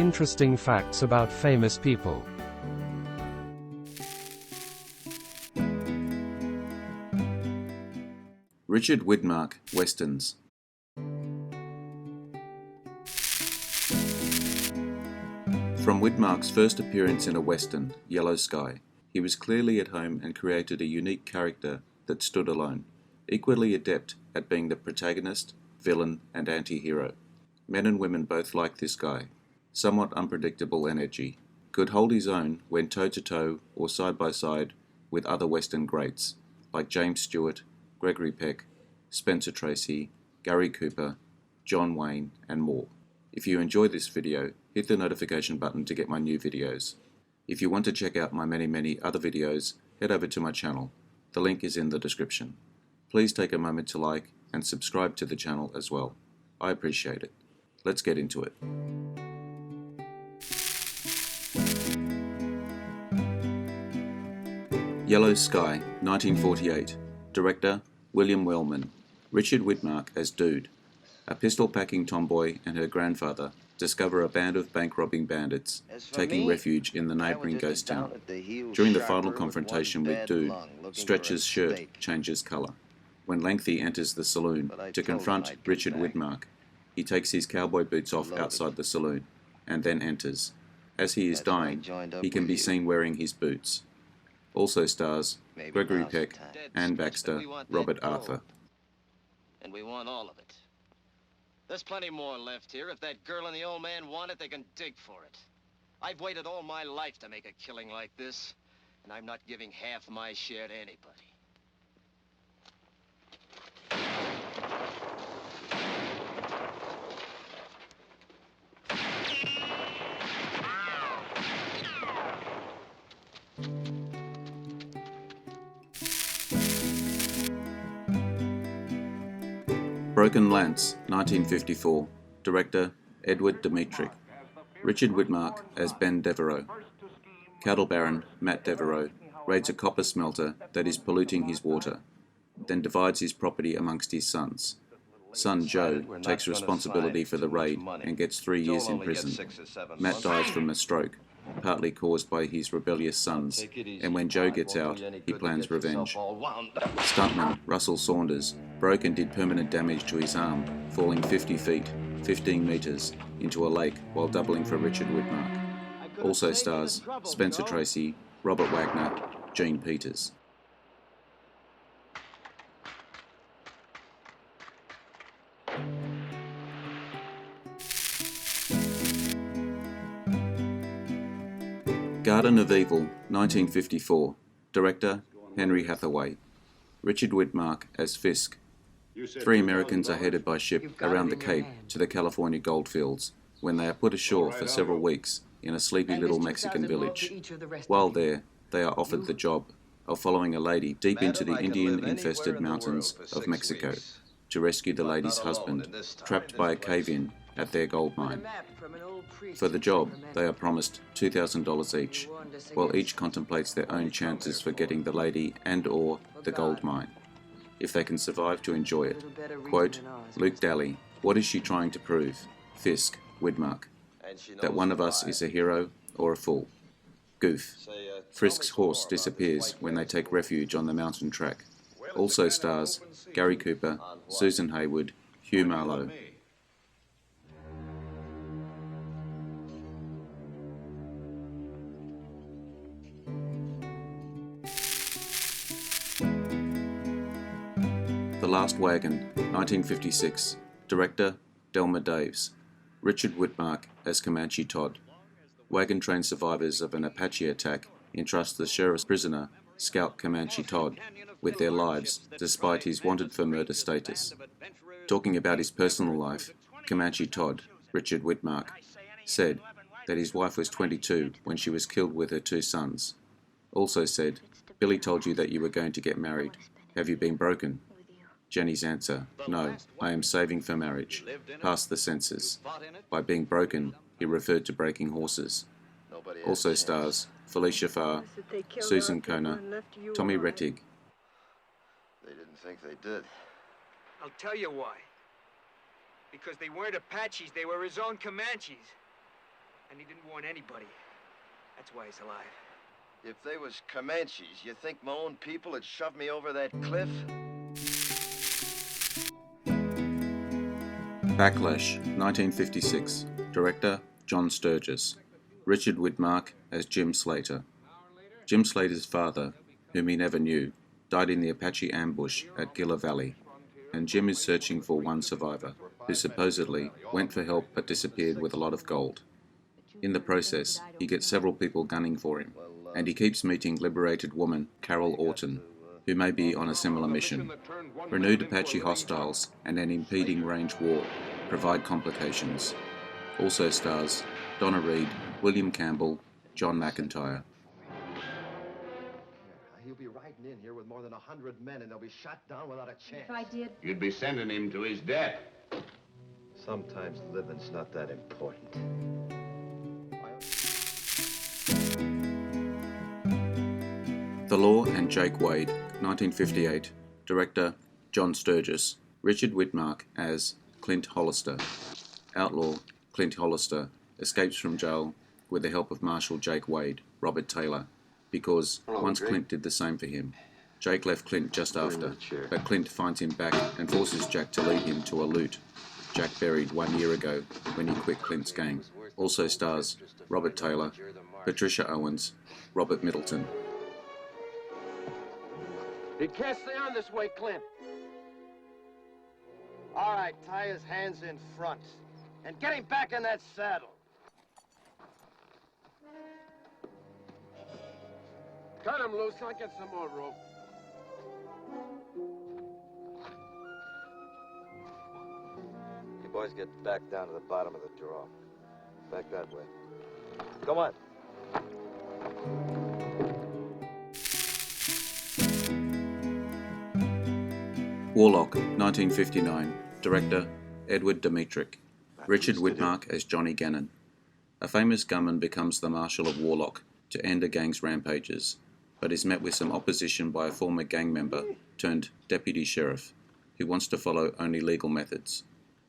interesting facts about famous people. Richard Widmark, Westerns. From Widmark's first appearance in a Western, Yellow Sky, he was clearly at home and created a unique character that stood alone, equally adept at being the protagonist, villain, and anti-hero. Men and women both liked this guy. Somewhat unpredictable and edgy, could hold his own when toe-to-toe or side-by-side with other Western greats, like James Stewart, Gregory Peck, Spencer Tracey, Gary Cooper, John Wayne, and more. If you enjoyed this video, hit the notification button to get my new videos. If you want to check out my many other videos, head over to my channel. The link is in the description. Please take a moment to like and subscribe to the channel as well. I appreciate it. Let's get into it. Yellow Sky, 1948. Director, William Wellman. Richard Widmark as Dude. A pistol-packing tomboy and her grandfather discover a band of bank-robbing bandits taking refuge in the neighbouring ghost town. During the final confrontation with Dude, Stretch's shirt changes colour. When Lengthy enters the saloon to confront Richard Widmark, he takes his cowboy boots off outside the saloon and then enters. As he is dying, he can be seen wearing his boots. Also stars Gregory Peck, Ann Baxter, Robert Arthur. And we want all of it. There's plenty more left here. If that girl and the old man want it, they can dig for it. I've waited all my life to make a killing like this, and I'm not giving half my share to anybody. Broken Lance, 1954. Director, Edward Dmytryk. Richard Widmark as Ben Devereaux. Cattle Baron, Matt Devereaux, raids a copper smelter that is polluting his water, then divides his property amongst his sons. Son Joe takes responsibility for the raid and gets 3 years in prison. Matt dies from a stroke, partly caused by his rebellious sons, and when Joe gets out, he plans revenge. Stuntman Russell Saunders broke and did permanent damage to his arm, falling 50 feet, 15 metres, into a lake while doubling for Richard Widmark. Also stars Spencer Tracey, Robert Wagner, Gene Peters. Garden of Evil, 1954. Director, Henry Hathaway. Richard Widmark as Fisk. 3 Americans are headed by ship around the Cape to the California goldfields when they are put ashore for several weeks in a sleepy little Mexican village. While there, they are offered the job of following a lady deep into the Indian-infested mountains of Mexico to rescue the lady's husband, trapped by a cave-in at their gold mine. For the job, they are promised $2,000 each, while each contemplates their own chances for getting the lady and/or the gold mine, if they can survive to enjoy it. Quote, Luke Daly, what is she trying to prove? Fisk, Widmark, that one of us is a hero or a fool. Goof, Frisk's horse disappears when they take refuge on the mountain track. Also stars Gary Cooper, Susan Hayward, Hugh Marlowe. The Last Wagon, 1956. Director, Delmer Daves. Richard Widmark as Comanche Todd. Wagon train survivors of an Apache attack entrust the sheriff's prisoner, Scout Comanche Todd, with their lives despite his wanted for murder status. Talking about his personal life, Comanche Todd, Richard Widmark, said that his wife was 22 when she was killed with her 2 sons. Also said, Billy told you that you were going to get married. Have you been broken? Jenny's answer, no, I am saving for marriage, past the census. By being broken, he referred to breaking horses. Also stars Felicia Farr, Susan Kona, Tommy Rettig. They didn't think they did. I'll tell you why. Because they weren't Apaches, they were his own Comanches. And he didn't warn anybody. That's why he's alive. If they was Comanches, you think my own people would shove me over that cliff? Backlash, 1956. Director, John Sturges. Richard Widmark as Jim Slater. Jim Slater's father, whom he never knew, died in the Apache ambush at Gila Valley, and Jim is searching for one survivor, who supposedly went for help but disappeared with a lot of gold. In the process, he gets several people gunning for him, and he keeps meeting liberated woman Carol Orton, who may be on a similar mission. Renewed Apache hostiles and an impeding range war provide complications. Also stars Donna Reed, William Campbell, John McIntyre. He'll be riding in here with more than 100 men, and they'll be shot down without a chance. If I did... You'd be sending him to his death. Sometimes living's not that important. The Law and Jake Wade, 1958. Director, John Sturges. Richard Widmark as Clint Hollister. Outlaw, Clint Hollister, escapes from jail with the help of Marshal Jake Wade, Robert Taylor, because once Clint did the same for him. Jake left Clint just after, but Clint finds him back and forces Jack to lead him to a loot Jack buried 1 year ago when he quit Clint's gang. Also stars Robert Taylor, Patricia Owens, Robert Middleton. You can't stay on this way, Clint. All right, tie his hands in front. And get him back in that saddle. Cut him loose. I'll get some more rope. You boys get back down to the bottom of the draw. Back that way. Come on. Warlock, 1959. Director, Edward Dmytryk. Richard Widmark as Johnny Gannon. A famous gunman becomes the Marshal of Warlock to end a gang's rampages, but is met with some opposition by a former gang member turned deputy sheriff, who wants to follow only legal methods.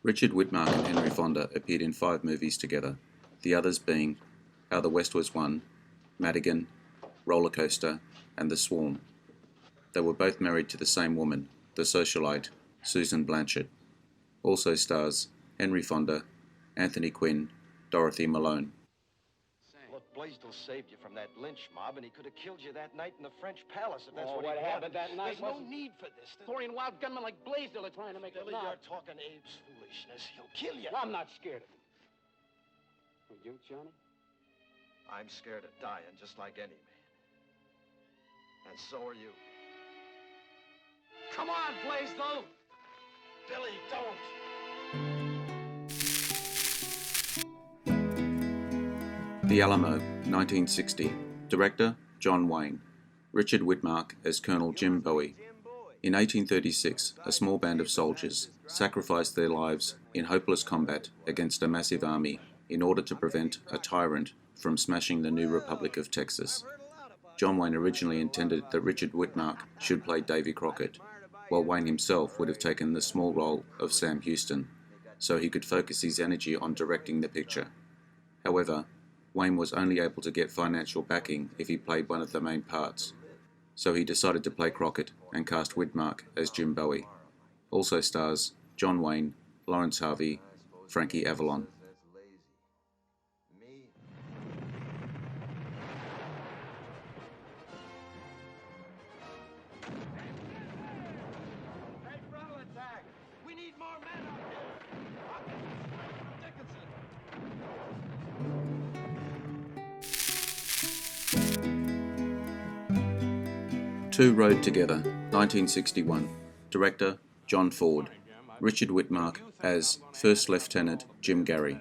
Richard Widmark and Henry Fonda appeared in 5 movies together, the others being How the West Was Won, Madigan, Roller Coaster, and The Swarm. They were both married to the same woman, the socialite Susan Blanchard. Also stars Henry Fonda, Anthony Quinn, Dorothy Malone. Look, Blaisdell saved you from that lynch mob, and he could have killed you that night in the French palace if that's Oh, what what he happened wanted. that night There's no wasn't- need for this. Pouring wild gunmen like Blaisdell are trying to make Billy, a you're knock. talking Abe's foolishness. He'll kill you. I'm not scared of him. Are you, Johnny? I'm scared of dying just like any man. And so are you. Come on, Blaisdell! Billy, don't! The Alamo, 1960. Director, John Wayne. Richard Widmark as Colonel Jim Bowie. In 1836, a small band of soldiers sacrificed their lives in hopeless combat against a massive army in order to prevent a tyrant from smashing the new Republic of Texas. John Wayne originally intended that Richard Widmark should play Davy Crockett, while Wayne himself would have taken the small role of Sam Houston, so he could focus his energy on directing the picture. However, Wayne was only able to get financial backing if he played one of the main parts, so he decided to play Crockett and cast Widmark as Jim Bowie. Also stars John Wayne, Lawrence Harvey, Frankie Avalon. We need more men out here. Two Rode Together, 1961. Director, John Ford. Richard Widmark as First Lieutenant Jim Gary.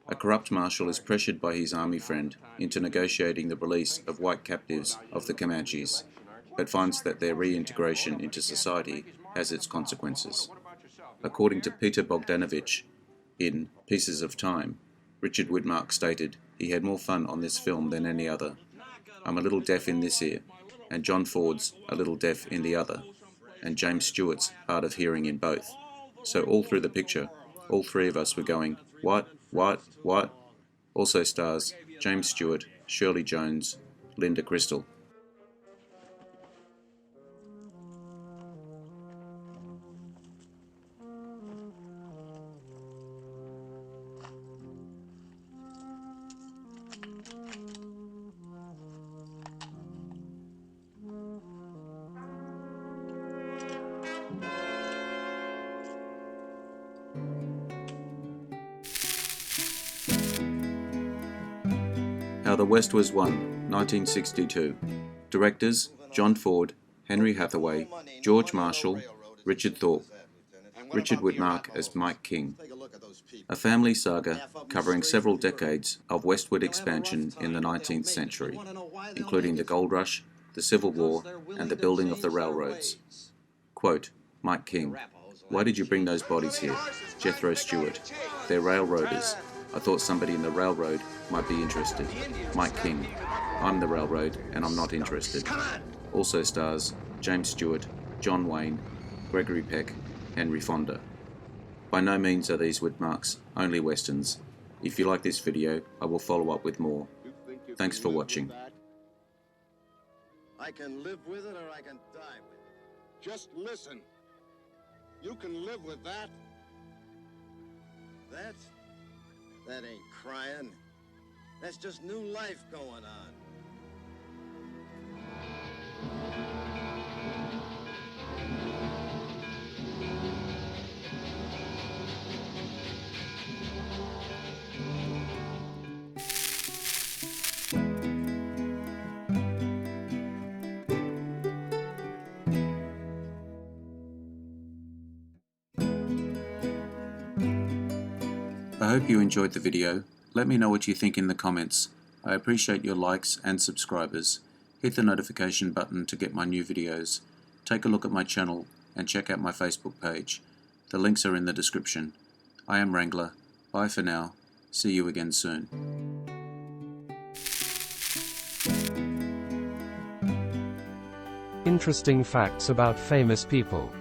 A corrupt marshal is pressured by his army friend into negotiating the release of white captives of the Comanches, but finds that their reintegration into society has its consequences. According to Peter Bogdanovich in Pieces of Time, Richard Widmark stated he had more fun on this film than any other. I'm a little deaf in this ear, and John Ford's a little deaf in the other, and James Stewart's hard of hearing in both. So all through the picture, all three of us were going, what, Also stars James Stewart, Shirley Jones, Linda Crystal. How the West Was Won, 1962. Directors John Ford, Henry Hathaway, George Marshall, Richard Thorpe. Richard Widmark as Mike King. A family saga covering several decades of westward expansion in the 19th century, including the Gold Rush, the Civil War, and the building of the railroads. Quote, Mike King, "Why did you bring those bodies here? Jethro Stewart. They're railroaders. I thought somebody in the railroad might be interested. Mike King, I'm the railroad and I'm not interested." Also stars James Stewart, John Wayne, Gregory Peck, Henry Fonda. By no means are these Widmarks only westerns. If you like this video, I will follow up with more. Thanks for watching. I can live with it or I can die with it. Just listen. You can live with that. That ain't crying. That's just new life going on. I hope you enjoyed the video. Let me know what you think in the comments. I appreciate your likes and subscribers. Hit the notification button to get my new videos. Take a look at my channel and check out my Facebook page. The links are in the description. I am Wrangler. Bye for now. See you again soon. Interesting facts about famous people.